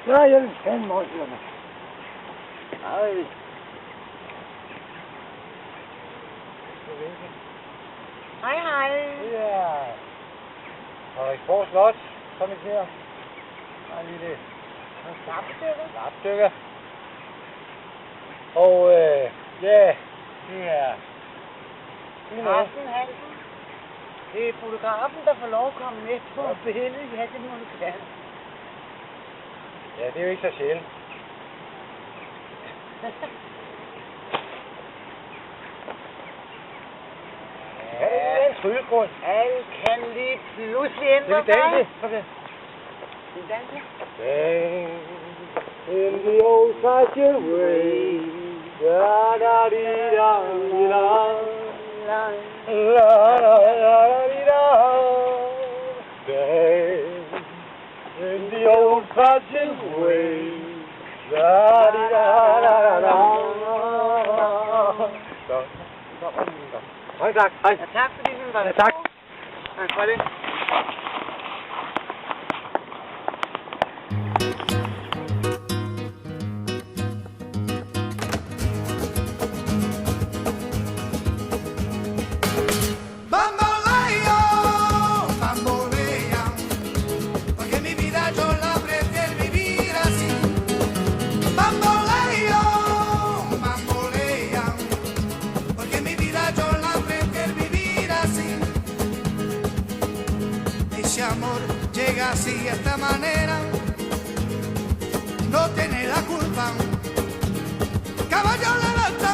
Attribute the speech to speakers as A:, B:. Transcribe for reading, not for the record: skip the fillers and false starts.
A: Ja, jeg vil fandme også høre mig.
B: Ej. Hej, hej.
A: Det er Frederiksborg Slot. Kom ikke her. Der er en lille lapstykke. Og ja, det er...
B: Carsten Hansen. Det er fotografen, der får lov at komme med på billedet. Ja, det må du gerne.
A: Ja, det er jo ikke så sjældent. Ja, det er en tryllegrund.
B: Alle kan lige pludselig ændre
A: Det er danse.
B: sig. En danse?
A: Dance in the old fashioned way. Da da di da di da. La la la di da. Dance in the old fashioned way. Da di da da da da. Mange tak. Hej.
B: Ja, tak fordi vi var der.
A: Ja, tak.
B: Tak for det.
C: Bambolea, porque mi vida yo la prefiero vivir así. Bambolea, bambolea, porque mi vida yo la prefiero vivir así. Ese amor llega así de esta manera, no tiene la culpa. Caballo levanta.